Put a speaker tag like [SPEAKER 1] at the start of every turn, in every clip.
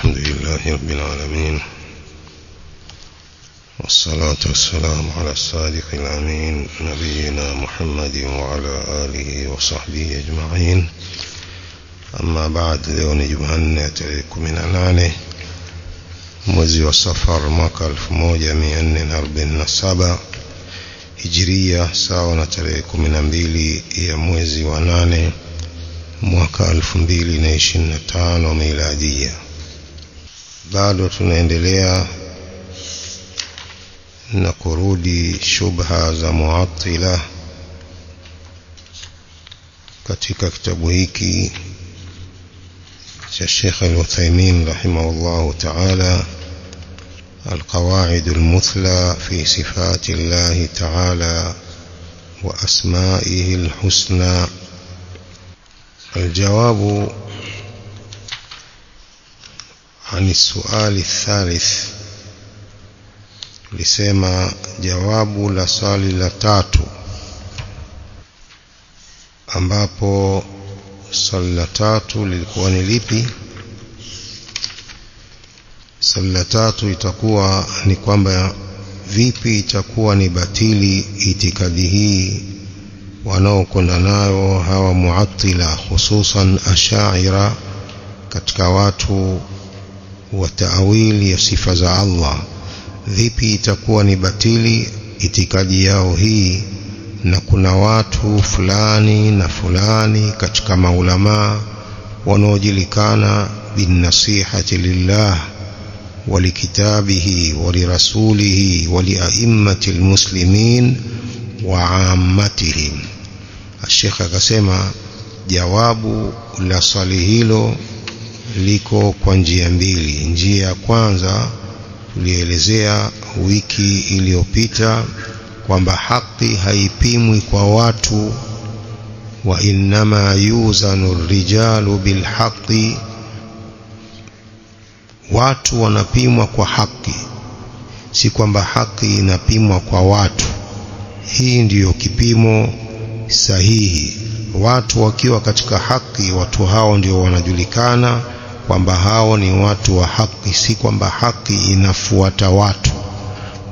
[SPEAKER 1] الحمد لله رب العالمين، والصلاة والسلام على الصادق الأمين نبينا محمد وعلى آله وصحبه أجمعين. أما بعد، leo ni Jumanne tarehe 18 mwezi wa Safar mwaka 1447 Hijria, sawa na tarehe 12 ya mwezi wa 8 mwaka 2025 miladia. Bado tunaendelea na kurudi shubha za Mu'attila katika kitabu hiki cha Sheikh Al-Uthaymeen rahimahullah ta'ala, القواعد المثلى في صفات الله تعالى وأسمائه الحسنى. الجواب عن السؤال الثالث، lisema jawabu la swali la tatu, ambapo swali la tatu lilikuwa ni lipi? Swali la tatu itakuwa ni kwamba vipi itakuwa ni batili itikadi hii wanaokwenda nayo hawa Mu'attila, hususan Ash'ira, katika watu wa taawili ya sifa za Allah. Vipi itakuwa ni batili itikadi yao hii, na kuna watu fulani na fulani katika maulama wanaojulikana bin nasihati lillah wa likitabihi wa lirasulihi wa lia'immati almuslimin wa ammatihim. Sheikh akasema jawabu la swali hilo liko kwa njia mbili. Njia ya kwanza tulielezea wiki iliyopita kwamba haki haipimwi kwa watu, wa innama yuzanu rijalu bil haqi, watu wanapimwa kwa haki, si kwamba haki inapimwa kwa watu. Hii ndiyo kipimo sahihi. Watu wakiwa katika haki, watu hao ndio wanajulikana kwamba hao ni watu wa haki, si kwamba haki inafuata watu.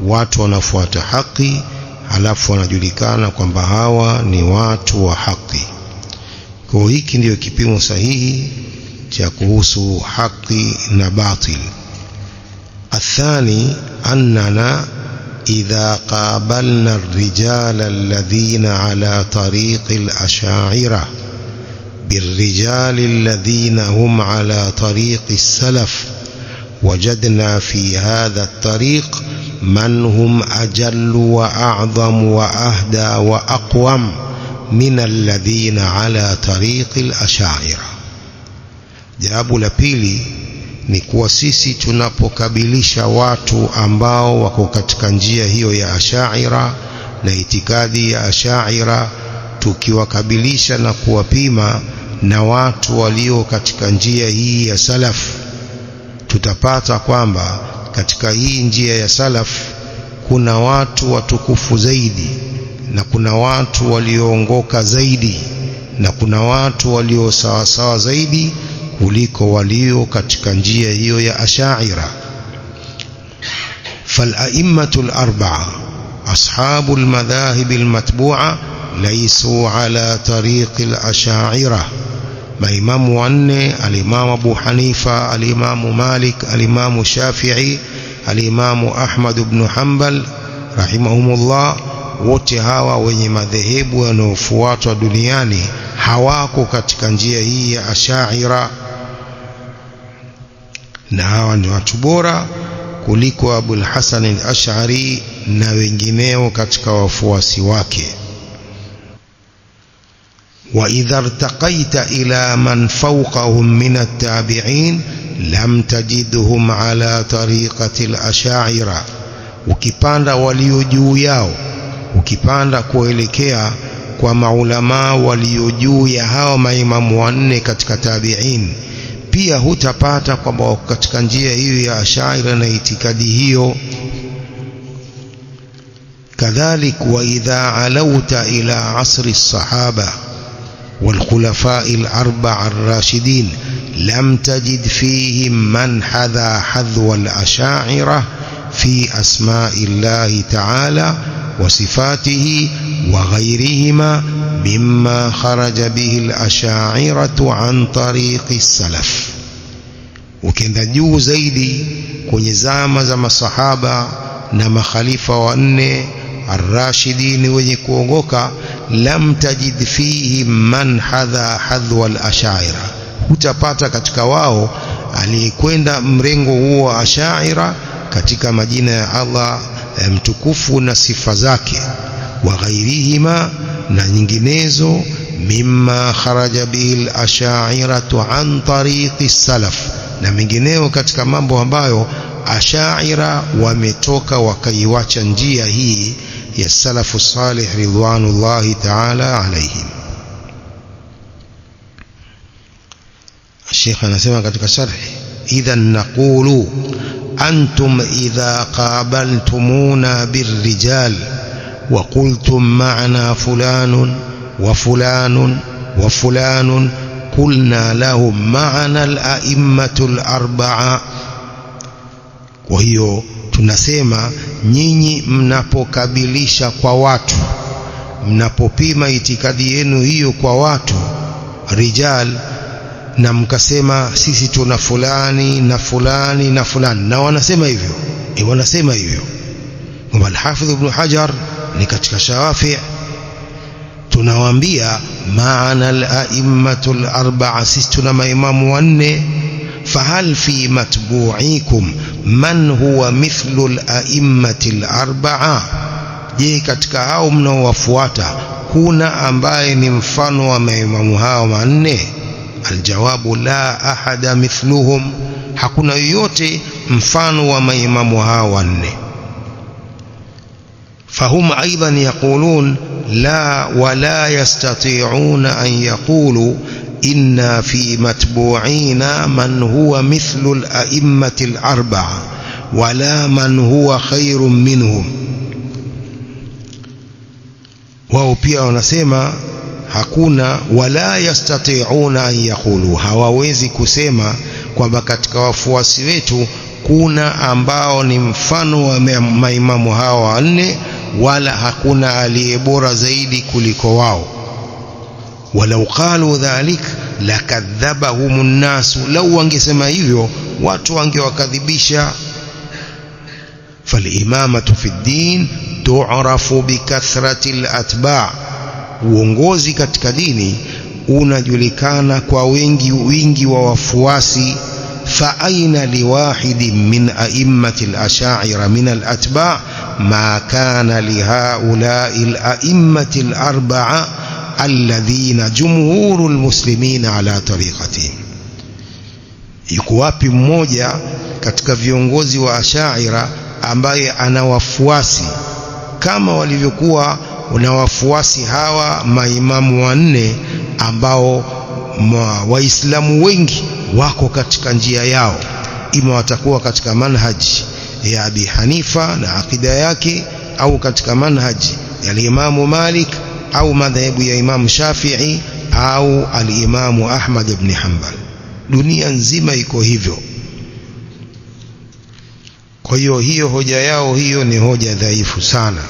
[SPEAKER 1] Watu wanafuata haki, halafu wanajulikana kwamba hawa ni watu wa haki. Kwa hiki ndiyo kipimo sahihi cha kuhusu haki na batil. Athani, annana idha qabalna ar-rijala alladhina ala tariqi al-ash'ira بالرجال الذين هم على طريق السلف وجدنا في هذا الطريق من هم أجل وأعظم وأهدى وأقوم من الذين على طريق الأشاعرة. jawabu la pili ni kuwa sisi tunapokabilisha watu ambao wako katika njia hiyo ya Ash'ira na itikadi ya Ash'ira, tukiwakabilisha na kuwapima na watu walio katika njia hii ya salaf, tutapata kwamba katika hii njia ya salaf kuna watu watukufu zaidi, na kuna watu walioongoka zaidi, na kuna watu walio sawasawa zaidi kuliko walio katika njia hiyo ya Ash'ira. فالأئمة الأربعة أصحاب المذاهب المتبوعة ليسوا على طريق الأشاعرة. maimamu wanne, alimamu Abu Hanifa, alimamu Malik, alimamu Shafi'i, alimamu Ahmad ibn Hanbal rahimahumullah, wote hawa wenye madhehebu yanayofuatwa duniani hawako katika njia hii ya Ash'ira, na hawa ni watu bora kuliko Abul Hasan al-Ash'ari na wengineo katika wafuasi wake. وإذا ارتقيت إلى من فوقهم من التابعين لم تجدهم على طريقة الأشاعرة. ukipanda walio juu yao, ukipanda kuelekea kwa maulama walio juu ya hao maimamu wanne katika tabi'in, pia hutapata kwamba katika njia hiyo ya Ash'ira na itikadi hiyo. kadhalik wa idha alauta ila asri as-sahaba والخلفاء الأربعة الراشدين لم تجد فيهم من حذا حذو الأشاعرة في أسماء الله تعالى وصفاته وغيرهما مما خرج به الأشاعرة عن طريق السلف. Ukienda juu zaidi kwenye zama za masahaba na makhalifa wanne ar-rashidin wenye kuongoka, lam tajid fihi man hadha hadhwa al-ashaira, hutapata katika wao aliyekwenda mrengo huo wa ashaira katika majina ya Allah mtukufu na sifa zake, wa ghairihima na nyinginezo, mimma kharaja bil ashairatu an tariqi salaf, na mengineo katika mambo ambayo ashaira wametoka wakaiwacha njia hii ya salafu salih ridwanullahi ta'ala alaihim. Sheikh anasema katika sharhi, idhan naqulu antum idha qabaltumuna birrijal wa qultum ma'na fulanun wa fulanun wa fulanun qulna lahum ma'na al-a'immatul arba'a. Kwa hiyo tunasema nyinyi mnapokabilisha kwa watu, mnapopima itikadi yenu hiyo kwa watu rijal, na mkasema sisi tuna fulani na fulani na fulani, na wanasema hivyo wanasema hivyo kwamba al-Hafidh Ibn Hajar ni katika Shawafi, tunawaambia maana al-a'immatul arba'a, sisi tuna maimamu wanne. Fahal fi matbu'ikum man huwa mithlu al-a'immatil arba'a, je, katika hao mnaowafuata kuna ambaye ni mfano wa maimamu hao wanne? Aljawabu la ahada mithluhum, hakuna yoyote mfano wa maimamu hao wanne. Fahum aidan yaqulun la wala yastati'una an yaqulu inna fi matbu'ina man huwa mithlu al-a'immati al-arba'a wala man huwa khairun minhum. Wao pia wanasema hakuna, wala yastati'una an yaqulu, hawawezi kusema kwamba katika wafuasi wetu kuna ambao ni mfano wa maimamu hao wanne, wala hakuna aliye bora zaidi kuliko wao. Walau qalu dhalik lakadhabahum an-nas, lau wangesema hivyo watu wangewakadhibisha. Falimamatu fi ddin tu'rafu bikathrati al-atba', uongozi katika dini unajulikana kwa wingi wa wafuasi. Fa aina liwahidin min a'immati al-asha'ira min al-atba' ma kana lihaula'i al-a'immati al-arba'a alladhina jumhurul muslimina ala tariqatihim. Yuko wapi mmoja katika viongozi wa ashaira ambaye ana wafuasi kama walivyokuwa na wafuasi hawa maimamu wanne ambao waislamu wengi wako katika njia yao, ima watakuwa katika manhaji ya Abi Hanifa na akida yake, au katika manhaji ya Imamu Malik, au madhehebu ya Imam Shafi'i, au al-Imamu Ahmad ibn Hanbal. Dunia nzima iko hivyo. Kwa hiyo hoja yao hiyo ni hoja dhaifu sana.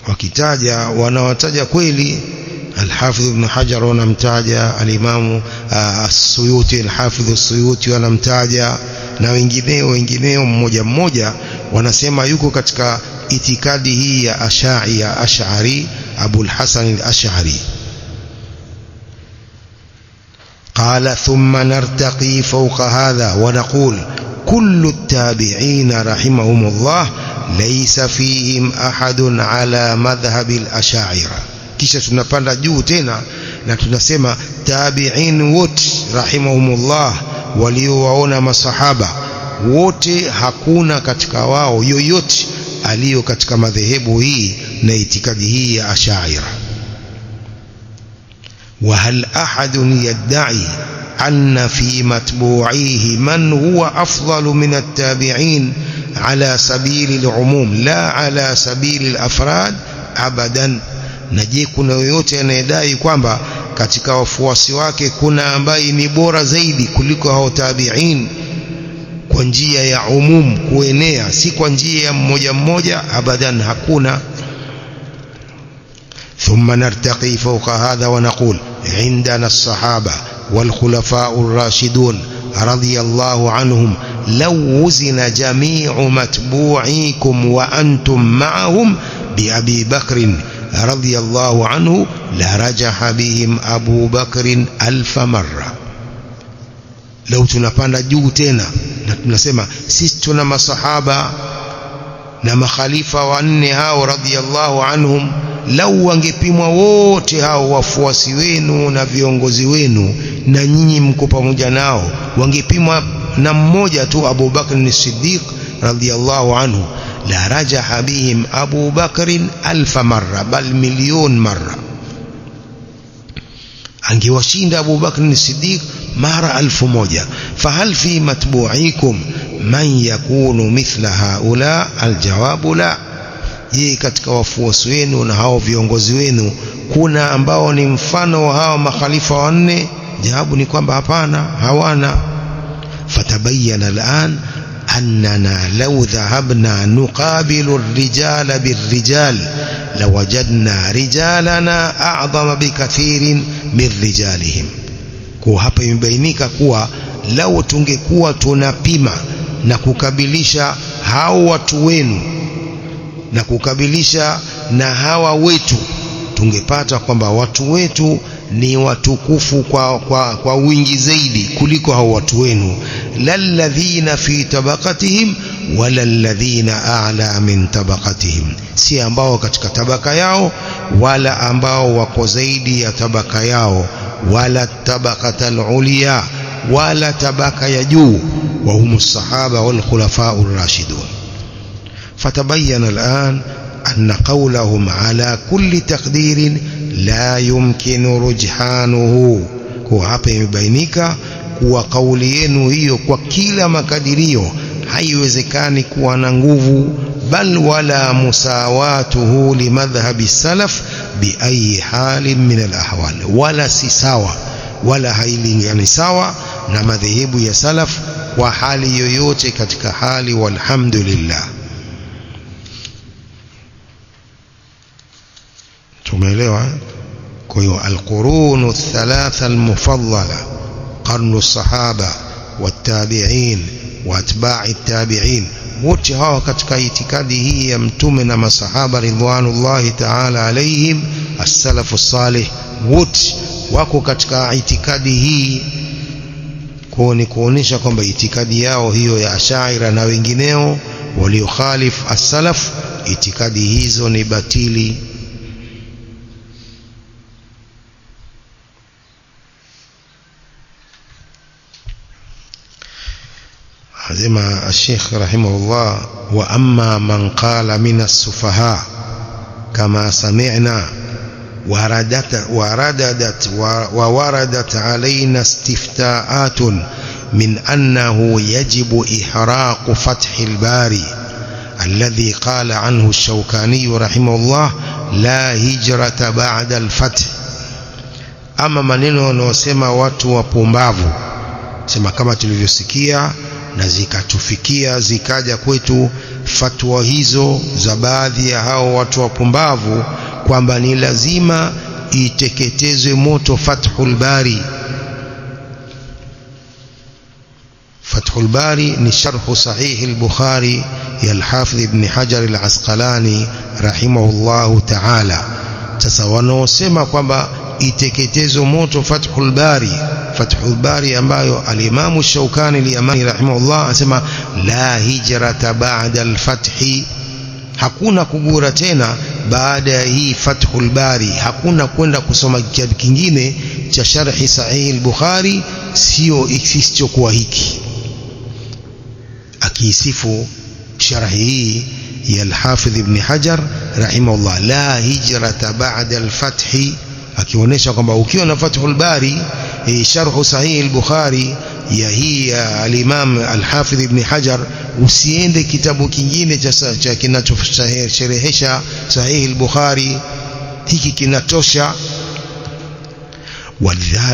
[SPEAKER 1] Wakitaja wanawataja kweli al-Hafidh Ibn Hajar, wanamtaja al-Imamu as-Suyuti, al-Hafidh as-Suyuti wanamtaja, na wengineo mmoja mmoja wanasema yuko katika itikadi hii ya Ash'ari, Abu al-Hasan al-Ash'ari. قال ثم نرتقي فوق هذا ونقول كل التابعين رحمهم الله ليس فيهم أحد على مذهب الأشاعرة. kisha tunapanda juu tena na tunasema tabi'in wote rahimahumullah, waliowaona masahaba wote, hakuna katika wao yoyote aliyo katika madhehebu hii na itikadi hii ya ashaira. Wa hal ahadun yad'i anna fi matbu'ihi man huwa afdalu min at-tabi'in ala sabili al-umum la ala sabili al-afrad abadan. Na je, kuna yoyote anayedai kwamba katika wafuasi wake kuna ambaye ni bora zaidi kuliko hao tabi'in kwa njia ya umum, kuenea, si kwa njia ya mmoja mmoja, abadan, hakuna. ثم نرتقي فوق هذا ونقول عندنا الصحابة والخلفاء الراشدون رضي الله عنهم لو وزن جميع متبوعيكم وأنتم معهم بأبي بكر رضي الله عنه لرجح بهم أبو بكر 1000 مرة. لو tunapanda juu tena na tunasema sisi tuna masahaba na makhalifa wanne hao radhiyallahu anhum, lau wangepimwa wote hao wafuasi wenu na viongozi wenu na nyinyi mko pamoja nao, wangepimwa na mmoja tu Abu Bakr as-Siddiq radhiyallahu anhu, la rajaha bihim Abu Bakr 1000 marra bal milion marra, angewashinda Abu Bakr as-Siddiq mara 1000. fahal fi matbu'ikum man yakunu mithla haula? Aljawabu la. Je, katika wafuasi wenu na hao viongozi wenu kuna ambao ni mfano wa hao makhalifa wanne? Jawabu ni kwamba hapana, hawana. Fatabayyana al'an annana law dhahabna nuqabilu ar-rijala bir-rijal lawajadna rijalana a'zama bikathirin min rijalihim. Kwa hapa imebainika kuwa lau tungekuwa tunapima na kukabilisha hao watu wenu na kukabilisha na hawa wetu, tungepata kwamba watu wetu ni watukufu kwa wingi zaidi kuliko hao watu wenu. lalladhina fi tabaqatihim wala alladhina a'la min tabaqatihim, si ambao katika tabaka yao wala ambao wako zaidi ya tabaka yao, wala tabaqatal uliya wala tabaka ya juu, wa humus sahaba wal khulafa'ur rashidun. فتبين الآن أن قولهم على كل تقدير لا يمكن رجحانه. kwa hapa imebainika kuwa kauli yenu hiyo kwa kila makadirio haiwezekani kuwa na nguvu, bal wala musawatuhu limadhhabi salaf bi ayi halin min alahwal, wala si sawa wala hailingani sawa na madhehebu ya salaf kwa hali yoyote katika hali. Walhamdulillah. tumeelewa. Kwa hiyo alqurunu thalatha almufaddala, qarnu sahaba watabi'in wa atba'i tabi'in, wote hawa katika itikadi hii ya mtume na masahaba ridwanullahi ta'ala alaihim, as-salafu salih, wote wako katika itikadi hii. Kwa ni kuonesha kwamba itikadi yao hiyo ya Ash'ari na wengineo waliokhalif as-salaf, itikadi hizo ni batili. حزم الشيخ رحمه الله: وأما من قال من السفهاء كما سمعنا ووردت علينا استفتاءات من أنه يجب إحراق فتح الباري الذي قال عنه الشوكاني رحمه الله لا هجرة بعد الفتح. أما maneno wanaosema watu wapumbavu, sema kama tulivyosikia na zikatufikia zikaja kwetu fatwa hizo za baadhi ya hao watu wapumbavu kwamba ni lazima iteketezwe moto Fathul Bari. Fathul Bari ni sharh sahih al-Bukhari ya al-Hafidh Ibn Hajar al-Asqalani rahimahullahu ta'ala. Sasa wanaosema kwamba iteketezwe moto Fathul Bari, Fathul Bari ambayo al-Imam Shawkani al-Yamani rahimahullah anasema la hijrata ba'da al-fathi, hakuna kugura tena baada ya hii Fathul Bari, hakuna kwenda kusoma kitabu kingine cha sharhi sahih al-Bukhari sio isichokuwa hiki. Akisifu sharhi hii ya al-Hafidh Ibn Hajar rahimahullah, la hijrata ba'da al-fathi, akionyesha kwamba ukiwa na Fathul Bari sharh sahih al-Bukhari ya hii al-Imam al-Hafidh Ibn Hajar, usiende kitabu kingine cha kinachosherehesha sahih al-Bukhari, hiki kinatosha.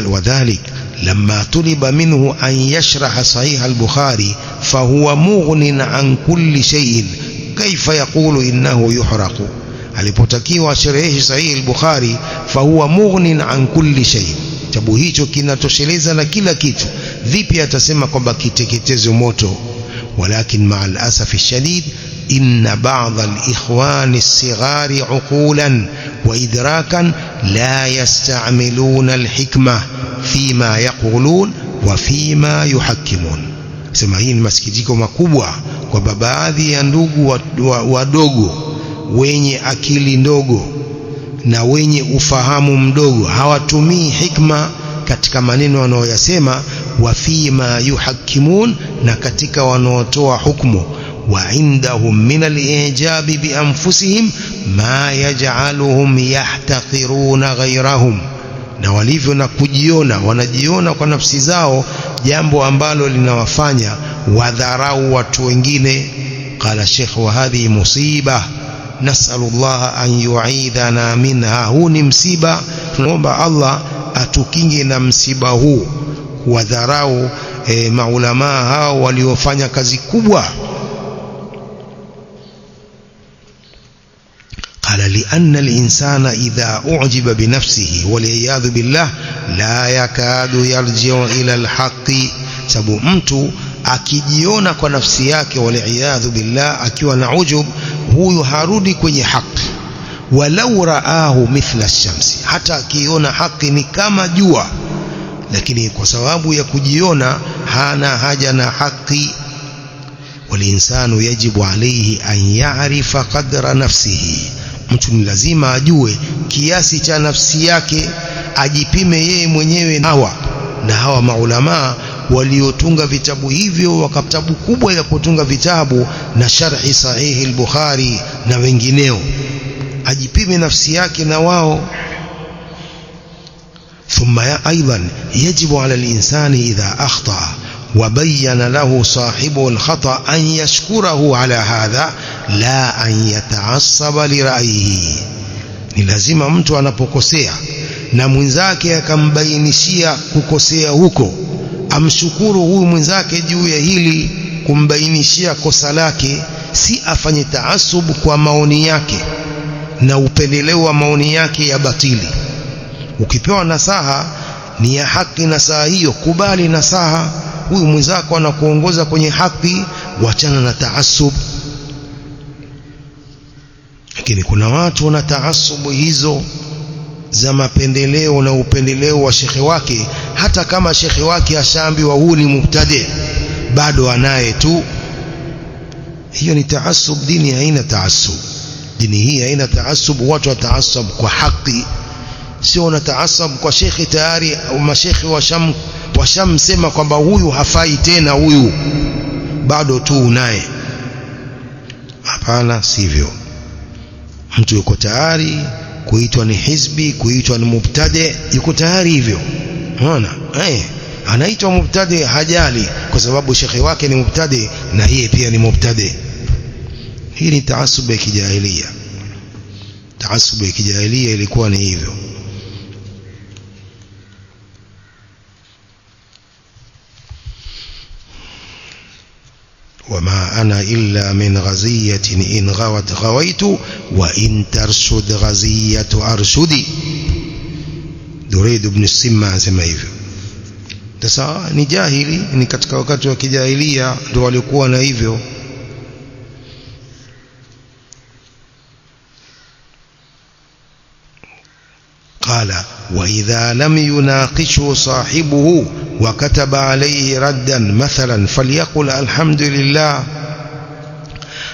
[SPEAKER 1] وذلك لما طلب منه أن يشرح صحيح البخاري فهو مغن عن كل شيء كيف يقول إنه يحرق. alipotakiwa sharhi sahih al-Bukhari fahuwa mughnin an kulli shay, kitabu hicho kinatosheleza na kila kitu, vipi atasema kwamba kiteketezo moto? Walakin ma'al asafi shadid inna ba'd al-ikhwan as-sighari 'uqulan wa idrakan la yasta'miluna al-hikma fima yaqulun wa fima yuhakkimun. Sema hii ni masikitiko makubwa kwa baadhi ya ndugu wadogo wenye akili ndogo na wenye ufahamu mdogo, hawatumii hikma katika maneno wanayoyasema, wa fima yuhakkimun, na katika wanaotoa hukumu, wa indahum min al-ijabi bi anfusihim ma yaj'aluhum yahtaqiruna ghayrahum, na walivyo na kujiona, wanajiona kwa nafsi zao jambo ambalo linawafanya wadharau watu wengine. Qala Sheikh, wa hadhi musiba nasallallahu an yu'idana minha. Huu ni msiba, tunaomba Allah atukinge na msiba huu, wadharau maulama hao waliofanya kazi kubwa. Qala li anna al-insana idha u'jiba bi nafsihi wal iyad billah la yakadu yarji'u ila al-haqqi. Sababu mtu akijiona kwa nafsi yake, wal iyad billah, akiwa na ujub, huyu harudi kwenye haki. Walau raahu mithla ash-shamsi, hata akiona haki ni kama jua, lakini kwa sababu ya kujiona hana haja na haki. Walinsanu yajibu alayhi an ya'rifa qadra nafsihi, mtu ni lazima ajue kiasi cha nafsi yake, ajipime yeye mwenyewe. Na hawa maulama waliotunga vitabu hivyo, wakatabu kubwa ya kutunga vitabu na sharhi sahihi al-Bukhari na wengineo, ajipime nafsi yake na wao. Thumma aidan yajibu ala al-insani idha akhta wa bayyana lahu sahibu al-khata an yashkurahu ala hadha la an yata'assaba li ra'yihi. Ni lazima mtu anapokosea na mwenzake akambainishia kukosea huko, amshukuru huyu mwenzake juu ya hili kumbainishia kosa lake, si afanye taasub kwa maoni yake na upendeleo wa maoni yake ya batili. Ukipewa nasaha ni ya haki, nasaha hiyo kubali nasaha. Huyu mwenzako anakuongoza kwenye haki, wachana na taasub. Lakini kuna watu wana taasubu hizo za mapendeleo na upendeleo wa shekhe wake, hata kama shekhe wake ashaambiwa huu ni mubtadi, bado anaye tu. Hiyo ni taasub. Dini haina taasub, dini hii haina taasub. Watu wataasub kwa haki, sio na taasub kwa shekhe tayari au mashekhe washamsema kwamba huyu hafai tena, huyu bado tu unaye. Hapana, sivyo. Mtu yuko tayari kuitwa ni hizbi, kuitwa ni mubtadi, yuko tayari hivyo. Unaona? Anaitwa mubtadi, hajali kwa sababu shekhi wake ni mubtadi na yeye pia ni mubtadi. Hii ni taasub ya kijahilia. Taasub ya kijahilia ilikuwa ni hivyo. وما أنا إلا من غزية إن غوت غويت وإن ترشد غزية أرشدي. Duraid ibn Simma anasema hivyo. Sasa ni jahili, ni katika wakati wa kijahilia ndio walikuwa na hivyo. قال وإذا لم يناقشه صاحبه وكتب عليه ردا مثلا فليقل الحمد لله.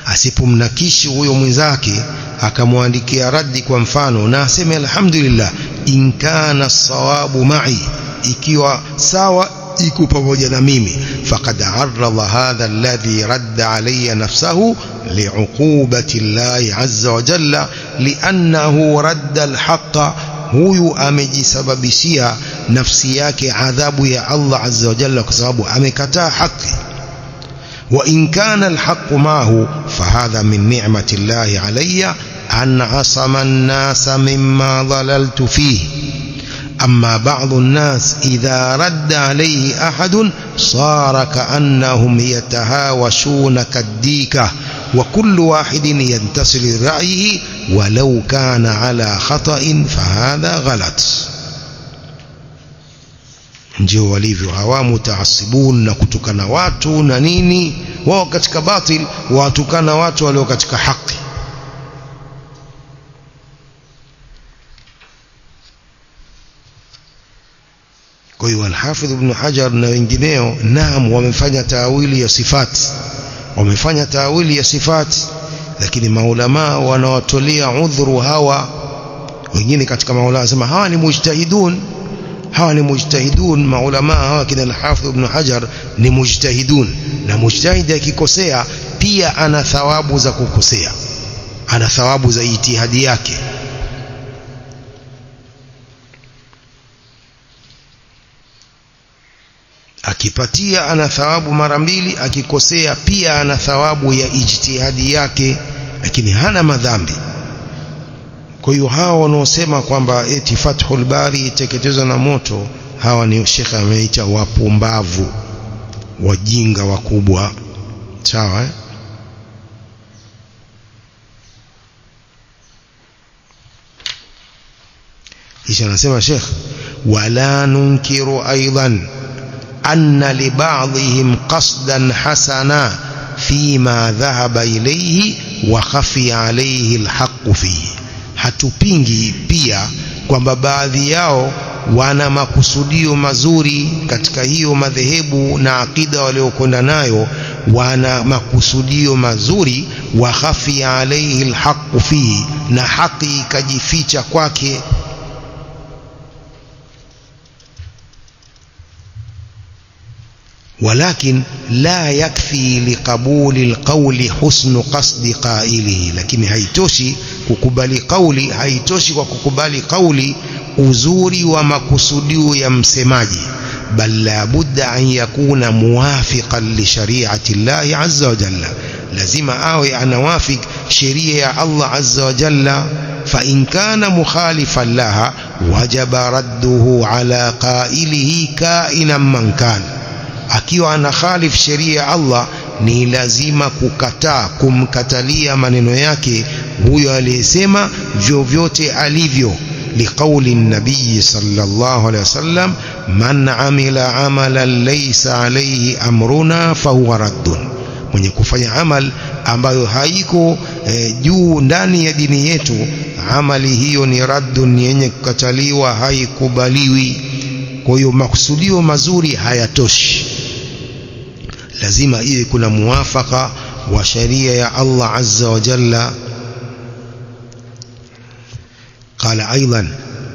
[SPEAKER 1] asipomnakishi huyo mwenzake akamwandikia radi kwa mfano, na aseme alhamdulillah, in kana sawabu ma'i, ikiwa sawa iko pamoja na mimi. Faqad arradha hadha alladhi radda alayya nafsahu li'uqubati llahi azza wa jalla li'annahu radda alhaqqa. Huyu amejisababishia nafsi yake adhabu ya Allah azza wa jalla kwa sababu amekataa haki. Wa in kana alhaqqu ma'ahu fahadha min ni'mati llahi alayya an asama an-nasa mimma dhalaltu fihi. أما بعض الناس إذا رد عليه أحد صار كأنهم يتهاوشون كالديكة وكل واحد ينتصر لرأيه ولو كان على خطأ فهذا غلط. ndio walivyo hawa mutaasibun na kutukana watu na nini, wao katika batil watukana watu walio katika haki. Kwa hiyo al-Hafidh Ibn Hajar na wengineo naam wamefanya taawili ya sifati, lakini maulama wanawatolea udhuru hawa. Wengine katika maulama wanasema hawa ni mujtahidun, maulama hawa kina al-Hafidh Ibn Hajar ni mujtahidun, na mujtahid akikosea pia ana thawabu za kukosea, ana thawabu za ijtihadi yake. Akipatia ana thawabu mara mbili, akikosea pia ana thawabu ya ijtihadi yake, lakini hana madhambi. Kwa hiyo hawa wanaosema kwamba eti Fathul Bari iteketezwa na moto, hawa ni Sheikh ameita wapumbavu, wajinga wakubwa. Sawa kisha anasema Sheikh, wala nunkiru aidan أن لبعضهم قصدا حسنا فيما ذهب إليه وخفي عليه الحق فيه. hatupingi pia kwamba baadhi yao wana makusudio mazuri katika hiyo madhehebu na akida waliokwenda nayo, wana makusudio mazuri, wa khafi alayhi alhaq fihi, na haki ikajificha kwake. ولكن لا يكفي لقبول القول حسن قصد قائله. lakini haitoshi kukubali kauli, haitoshi kwa kukubali kauli uzuri wa makusudio ya msemaji, bal la budda an yakuna muwafiqan li shari'ati Allah azza wa jalla, lazima awe anawafik sheria ya Allah azza wa jalla. fa in kana mukhalifan laha wajaba radduhu ala qailihi kainan man kana. Akiwa anakhalif sheria ya Allah ni lazima kumkatalia maneno yake huyo aliyesema vyovyote alivyo. liqauli nabii sallallahu alaihi wasallam, man amila amalan laysa alayhi amruna fahuwa raddun, mwenye kufanya amal ambayo haiko juu ndani ya dini yetu, amali hiyo ni raddun, ni yenye kukataliwa, haikubaliwi. Kwa hiyo makusudio mazuri hayatoshi, lazima iwe kuna muwafaka wa sharia ya Allah azza wa jalla. قال أيضا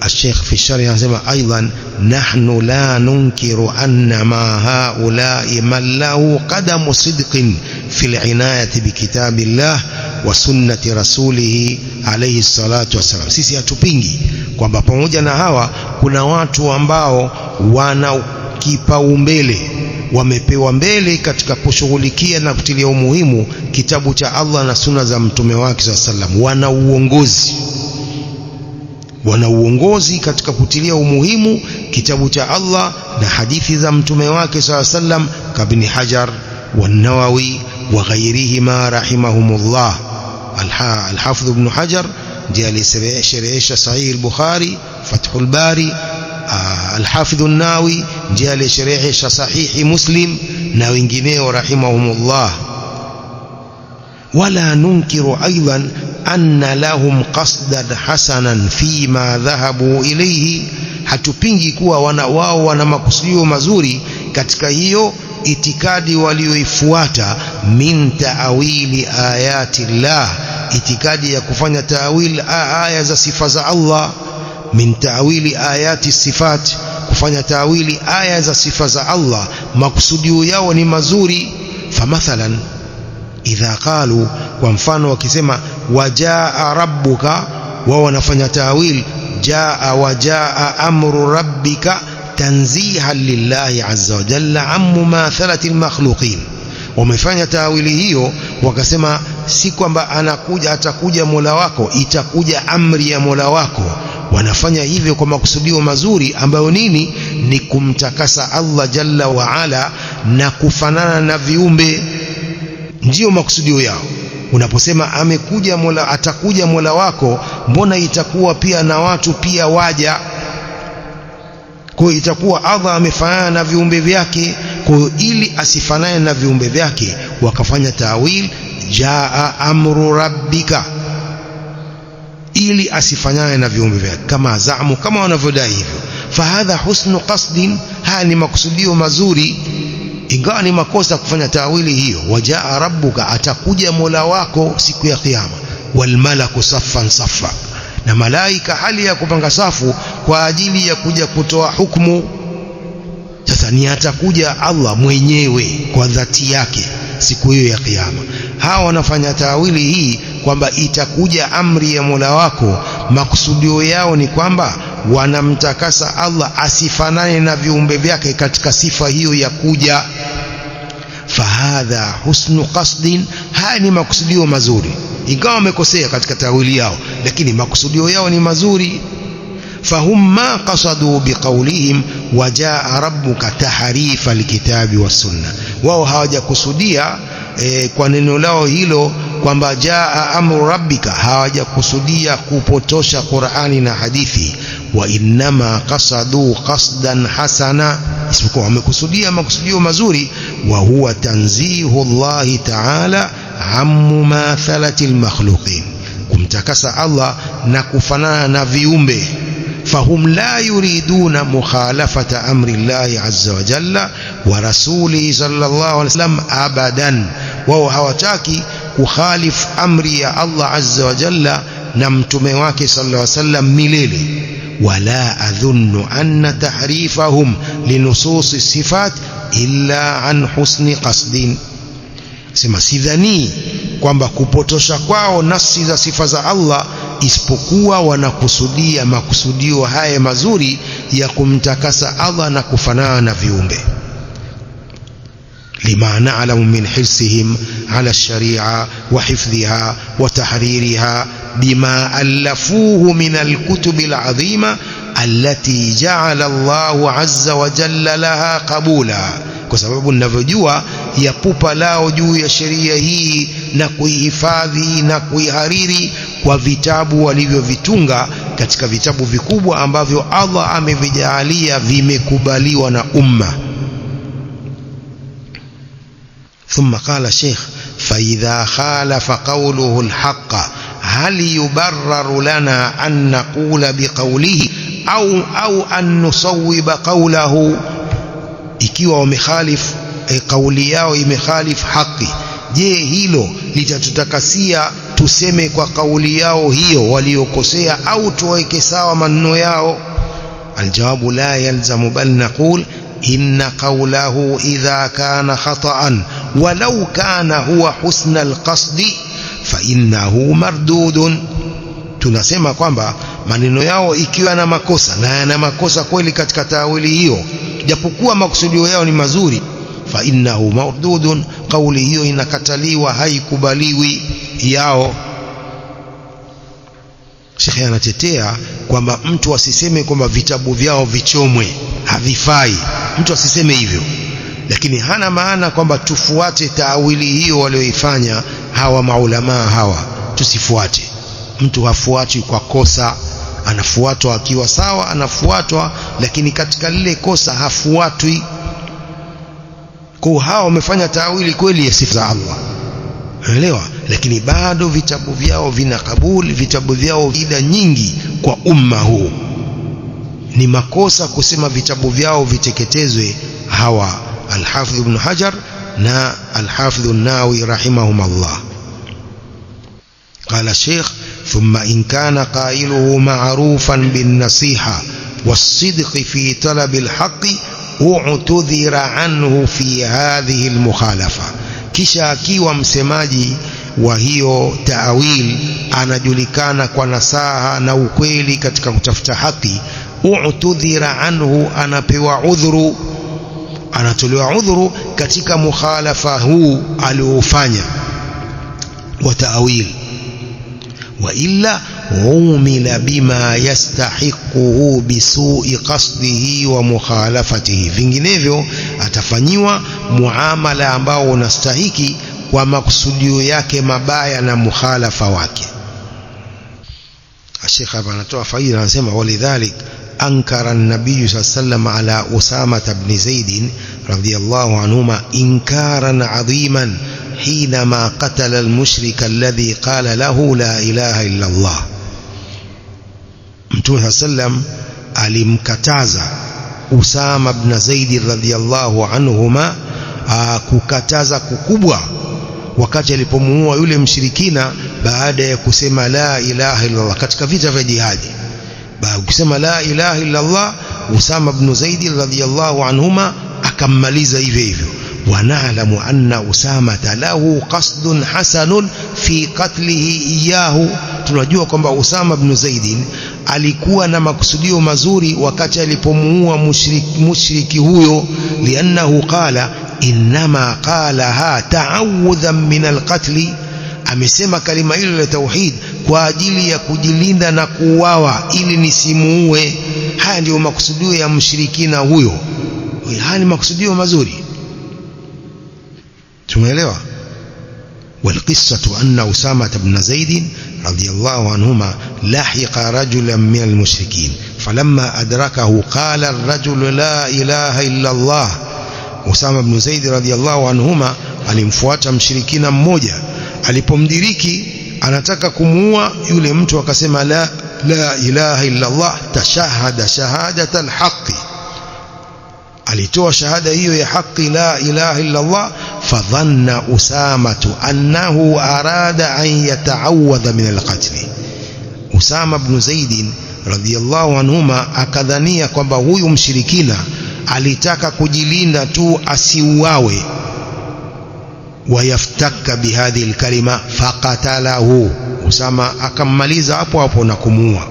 [SPEAKER 1] الشيخ في الشرح يقول أيضا نحن لا ننكر أن ما هؤلاء من له قدم صدق في العناية بكتاب الله وسنة رسوله عليه الصلاة والسلام. sisi hatupingi kwamba pamoja na hawa kuna watu ambao wana kipaumbele, wamepewa mbele katika kushughulikia na kutilia umuhimu kitabu cha Allah na sunna za mtume wake sallam. wana uongozi katika kutilia umuhimu kitabu cha Allah na hadithi za mtume wake sallam, kabni Hajar wa Nawawi wa ghayrihima rahimahumullah. al-Hafidh Ibn Hajar ndiye alisherehesha Sahih al-Bukhari, Fathul Bari. al-Hafidh an-Nawawi ndiye alisherehesha Sahih Muslim na wengineo rahimahumullah. wala nunkiru aidan anna lahum qasdan hasanan fima dhahabu ilayhi, hatupingi kuwa wao wana makusudio mazuri katika hiyo itikadi walioifuata. min taawili ayati llah, itikadi ya kufanya taawil aya za sifa za Allah. min taawili ayati sifat, kufanya taawili aya za sifa za Allah, makusudio yao ni mazuri. famathalan idha qalu, kwa mfano wakisema wajaa rabbuka, wao wanafanya taawil jaa wajaa amru rabbika tanzihan lillahi azza wa jalla an mumathalati almakhluqin. Wamefanya taawili hiyo wakasema si kwamba atakuja Mola wako, itakuja amri ya Mola wako, wanafanya hivyo kwa makusudio mazuri ambayo nini? Ni kumtakasa Allah jalla wa ala na kufanana na viumbe, ndio makusudio yao. Unaposema amekuja Mola, atakuja Mola wako, mbona itakuwa pia na watu pia waja? Kwa itakuwa Allah amefanana na viumbe vyake. Kwa ili asifanane na viumbe vyake, wakafanya tawil jaa amru rabbika, ili asifanane na viumbe vyake, kama zaamu, kama wanavyodai hivyo. Fahadha husnu qasdin, haya ni makusudio mazuri, ingawa ni makosa kufanya tawili hiyo. Wajaa rabbuka, atakuja Mola wako siku ya kiyama. Wal malaku saffan saffa, na malaika hali ya kupanga safu kwa ajili ya kuja kutoa hukumu. Sasa ni atakuja Allah mwenyewe kwa dhati yake siku hiyo ya kiyama. Hawa wanafanya tawili hii kwamba itakuja amri ya Mola wako, makusudio yao ni kwamba wanamtakasa Allah asifanane na viumbe vyake katika sifa hiyo ya kuja. Fahadha husnu qasdin, haya ni makusudio mazuri, ingawa wamekosea katika tawili yao, lakini makusudio yao ni mazuri. Fahum ma qasadu biqaulihim wajaa rabbuka tahrifa alkitabi wassunna, wao hawajakusudia kwa neno lao hilo kwamba jaa amru rabbika, hawajakusudia kupotosha Qur'ani na hadithi. Wa innama qasadu qasdan hasana, isipokuwa wamekusudia makusudio mazuri. Wa huwa tanzihu Allah ta'ala ammu mathalati almakhluqin, kumtakasa Allah na kufanana na viumbe. Fahum la yuriduna mukhalafata amri Allahi azza wa jalla wa rasulihi sallallahu alaihi wasallam abadan, wao hawataki kukhalif amri ya Allah azza wa jalla na mtume wake sallallahu alaihi wasallam milele. Wala adhunnu anna tahrifahum linususi sifat illa an husni qasdin, sema sidhani kwamba kupotosha kwao nafsi za sifa za Allah isipokuwa wanakusudia makusudio haya mazuri ya kumtakasa Allah na kufanana na viumbe. Lima na'lamu min hirsihim ala ash-shari'a wa hifdhiha wa tahririha bima allafuhu min al-kutub al-'azima allati ja'ala Allahu 'azza wa jalla laha qabula, kwa sababu ninavyojua ya pupa lao juu ya sheria hii na kuihifadhi na kuihariri kwa vitabu walivyovitunga katika vitabu vikubwa ambavyo Allah amevijalia vimekubaliwa na umma. ثم قال الشيخ فإذا خالف قوله الحق هل يبرر لنا أن نقول بقوله أو أن نصوب قوله؟ ikiwa wamekhalif kauli yao imekhalif haki, je hilo litatutakasia tuseme kwa kauli yao hiyo waliokosea au tuweke sawa maneno yao? Aljawabu la yalzamu, bal naqul inna qawlahu idha kana khata'an walau kana huwa husna alqasdi fa innahu mardudun, tunasema kwamba maneno yao ikiwa na makosa, na yana makosa kweli katika tawili hiyo, japokuwa makusudio yao ni mazuri, fa innahu mardudun, kauli hiyo inakataliwa, haikubaliwi yao. Sheikh anatetea kwamba mtu asiseme kwamba vitabu vyao vichomwe, havifai, mtu asiseme hivyo, lakini hana maana kwamba tufuate taawili hiyo walioifanya hawa maulama hawa, tusifuate. Mtu hafuati kwa kosa, anafuatwa akiwa sawa, anafuatwa, lakini katika lile kosa hafuatwi. Kwa hawa wamefanya taawili kweli ya sifa za Allah, unaelewa, lakini bado vitabu vyao vina kabuli, vitabu vyao vida nyingi kwa umma huu. Ni makosa kusema vitabu vyao viteketezwe hawa Al-Hafidh Ibn Hajar na Al-Hafidh An-Nawawi rahimahumullah. قال الشيخ ثم إن كان قائله معروفا بالنصيحة والصدق في طلب الحق اعتذر عنه في هذه المخالفة. kisha akiwa msemaji wa hiyo taawil anajulikana kwa nasaha na ukweli katika kutafuta haki, u'tudhira anhu, anapewa udhuru, anatolewa udhuru katika mukhalafa huu aliofanya wa taawil. Wa illa umila bima yastahiquhu bisu'i qasdihi wa mukhalafatihi, vinginevyo atafanyiwa muamala ambao unastahiki kwa makusudio yake mabaya na mukhalafa wake. Sheikh hapa anatoa faida, anasema walidhalik أنكر النبي صلى الله عليه وسلم على أسامة بن زيد رضي الله عنهما إنكارا عظيما حينما قتل المشرك الذي قال له لا إله إلا الله. Mtume صلى الله عليه وسلم alimkataza Usama ibn Zaid radhiyallahu anhuma kukataza kukubwa wakati alipomuua yule mshirikina baada ya kusema la ilaha illa Allah katika vita vya jihadi. Ukisema la ilaha illa Allah, Usama ibn Zaid radhiyallahu anhuma akammaliza hivyo hivyo. Wa na'lamu anna Usama lahu qasdun hasanun fi qatlihi iyahu, tunajua kwamba Usama ibn Zaid alikuwa na makusudio mazuri wakati alipomuua mushriki huyo, liannahu qala inma qalaha ta'awudhan min alqatl, amesema kalima hilo la tauhid kwa ajili ya kujilinda na kuuawa ili nisimuue. Haya ndio makusudio ya mshirikina huyo, haya ni makusudio mazuri, tumeelewa. والقصة أن أسامة بن زيد رضي الله عنهما لاحق رجلا من المشركين فلما أدركه قال الرجل لا إله إلا الله. Usama ibn Zaid radhiyallahu anhuma alimfuata mshirikina mmoja, alipomdiriki anataka kumuua yule mtu akasema la ilaha illa Allah, tashahada shahadata alhaqi, alitoa shahada hiyo ya haki la ilaha illa Allah. Fadhanna Usamatu annahu arada an yata'awadha min alqatl, Usama ibn Zaid radhiyallahu anhuma akadhania kwamba huyu mshirikina alitaka kujilinda tu asiuawe. Wayaftaka bihadhihi alkalima faqatalahu, Usama akammaliza hapo hapo na kumuua.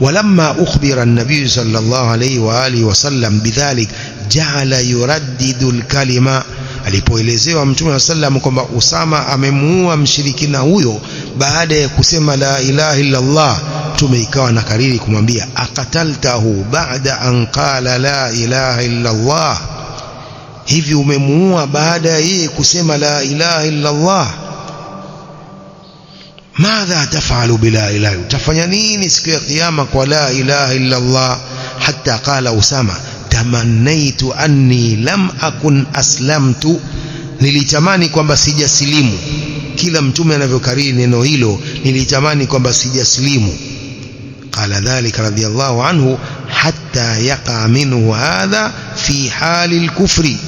[SPEAKER 1] Walamma ukhbira an-nabiy sallallahu alayhi wa alihi wasallam bidhalik ja'ala yuraddidu alkalima, alipoelezewa Mtume sallam kwamba Usama amemuua mshirikina huyo baada ya kusema la ilaha illa Allah, Mtume ikawa na kariri kumwambia aqataltahu ba'da an qala la ilaha illa Allah, hivi umemuua baada ya yeye kusema la ilaha illa Allah. Madha tafalu bila ilaha, utafanya nini siku ya kiyama kwa la ilaha illa Allah? Hatta qala Usama tamannaitu anni lam akun aslamtu, nilitamani kwamba sijasilimu. Kila mtume anavyokariri neno hilo, nilitamani kwamba sijasilimu. Qala dhalika radhiyallahu anhu hatta yaqa minhu hadha fi hali al-kufri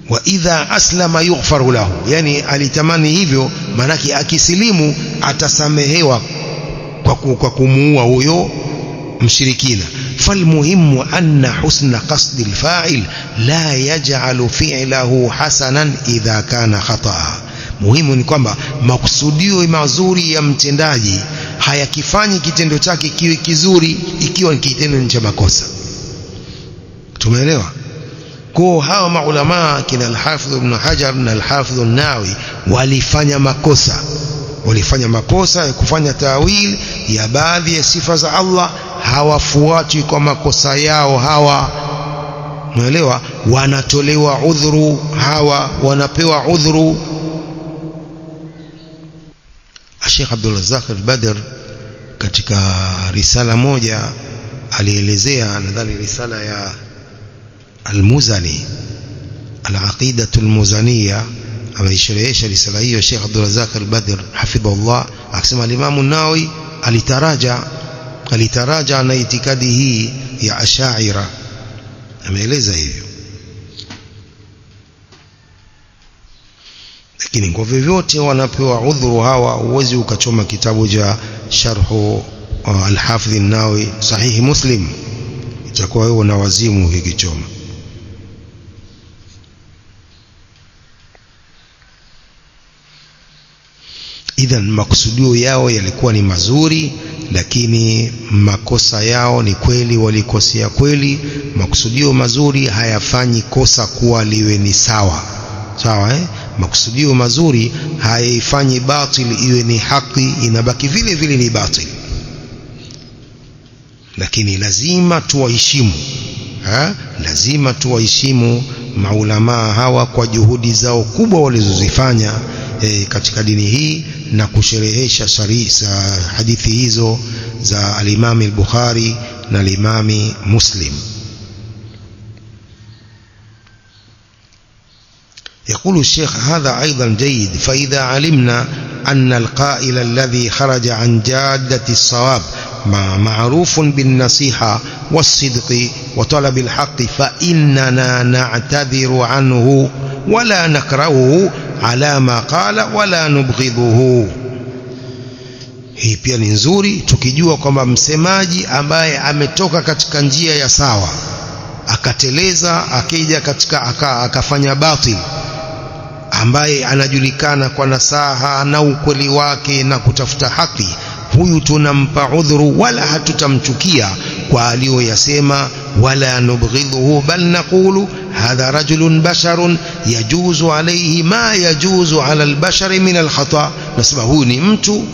[SPEAKER 1] wa idha aslama yughfaru lahu, yani alitamani hivyo manaki akisilimu atasamehewa kwa kumuua huyo mshirikina. فالمهم أن حسن قصد الفاعل لا يجعل فعله حسنا إذا كان خطأ. Muhimu ni kwamba makusudio mazuri ya mtendaji hayakifanyi kitendo chake kiwe kizuri ikiwa ni kitendo cha makosa. Tumeelewa? Kwa hawa maulama kina al-Hafidh ibn Hajar na al-Hafidh an-Nawawi walifanya makosa ya kufanya tawil ya baadhi ya sifa za Allah, hawafuati kwa makosa yao hawa, umeelewa? Wanatolewa udhuru hawa, wanapewa udhuru. Sheikh Abdul Razzaq al-Badr katika risala moja alielezea, nadhani risala ya al-Muzani, al-Aqidatu al-Muzaniya, ameisherehesha risala hiyo Sheikh Abdul Razzaq al-Badr hafidhahullah, akisema al-Imam an-Nawawi alitaraja na itikadi hii ya Ash'ari, ameeleza hivyo. Lakini kwa vyovyote wanapewa udhuru hawa. Uwezi ukachoma kitabu cha sharhu al-Hafidh an-Nawawi sahihi Muslim, itakuwa wewe na wazimu ukikichoma. Idhan makusudio yao yalikuwa ni mazuri, lakini makosa yao ni kweli, walikosea kweli. Makusudio mazuri hayafanyi kosa kuwa liwe ni sawa. makusudio mazuri haifanyi batil iwe ni haki, inabaki vile vile ni batil. Lakini lazima tuwaheshimu, lazima tuwaheshimu maulama hawa kwa juhudi zao kubwa walizozifanya katika dini hii na kusherehesha hadithi hizo za al-Imam al-Bukhari na al-Imam Muslim. يقول الشيخ هذا أيضا جيد. فإذا علمنا أن القائل الذي خرج عن جادة الصواب معروف بالنصيحة والصدق وطلب الحق فإننا نعتذر عنه ولا نكرهه على ما قال ولا نبغضه. Hii pia ni nzuri tukijua kwamba msemaji ambaye ametoka katika njia ya sawa akateleza akija katika akafanya batil, ambaye anajulikana kwa nasaha na ukweli wake na kutafuta haki, huyu tunampa udhuru wala hatutamchukia kwa aliyoyasema, wala nubghidhuhu bal naqulu hadha rajulun basharun yajuzu alayhi ma yajuzu ala albashari min alkhata. Nasema huyu ni mtu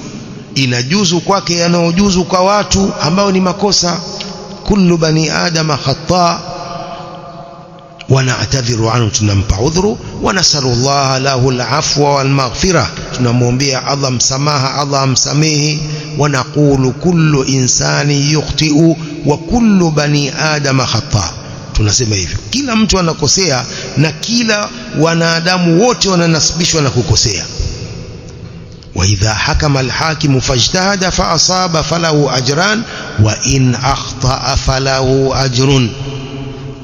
[SPEAKER 1] inajuzu kwake yanayojuzu kwa watu ambao ni makosa. Kullu bani adama khata wa na'tadhiru anhu, tunampa udhuru. Wa nasallallahu lahu alafwa wal maghfira, tunamwombea Allah msamaha, Allah amsamehe. Wa naqulu kullu insani yukhti'u wa kullu bani adama khata, tunasema hivyo kila mtu anakosea na kila wanadamu wote wananasibishwa na kukosea. Wa idha hakama alhakimu fajtahada fa asaba falahu ajran wa in akhta'a falahu ajrun.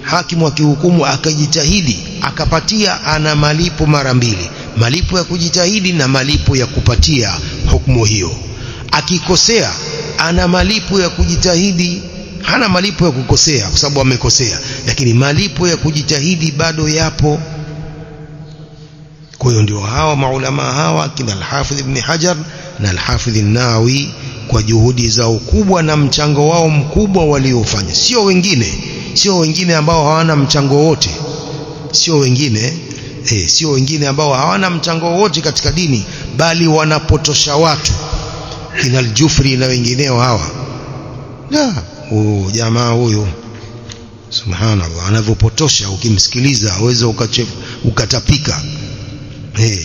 [SPEAKER 1] Hakimu akihukumu akajitahidi akapatia, ana malipo mara mbili, malipo ya kujitahidi na malipo ya kupatia hukumu hiyo. Akikosea ana malipo ya kujitahidi, hana malipo ya kukosea kwa sababu amekosea, lakini malipo ya kujitahidi bado yapo. Kwa hiyo ndio hawa maulama hawa kina al-Hafidh Ibn Hajar na al-Hafidh an-Nawawi kwa juhudi zao kubwa na mchango wao mkubwa waliofanya, sio wengine ambao hawana mchango wote, sio wengine ambao hawana mchango wote katika dini, bali wanapotosha watu kina al-Jufri na wengineo hawa. Jamaa huyo subhanallah anavyopotosha, ukimsikiliza uweze ukatapika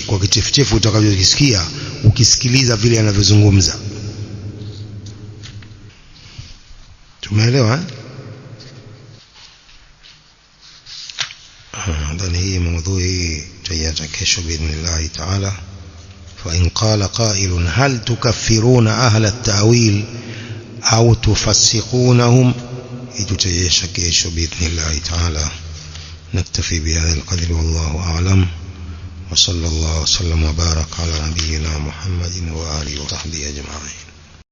[SPEAKER 1] kwa kichefuchefu utakavyosikia ukisikiliza vile anavyozungumza. Tumeelewa ndani hii maudhui tayata kesho biidhnillah taala. Fa in qala qailun hal tukaffiruna ahla at-ta'wil au tufassiqunahum, itutayesha kesho biidhnillah taala. نكتفي بهذا القدر والله أعلم، وصلى الله وسلم وبارك على نبينا محمد وآله وصحبه أجمعين.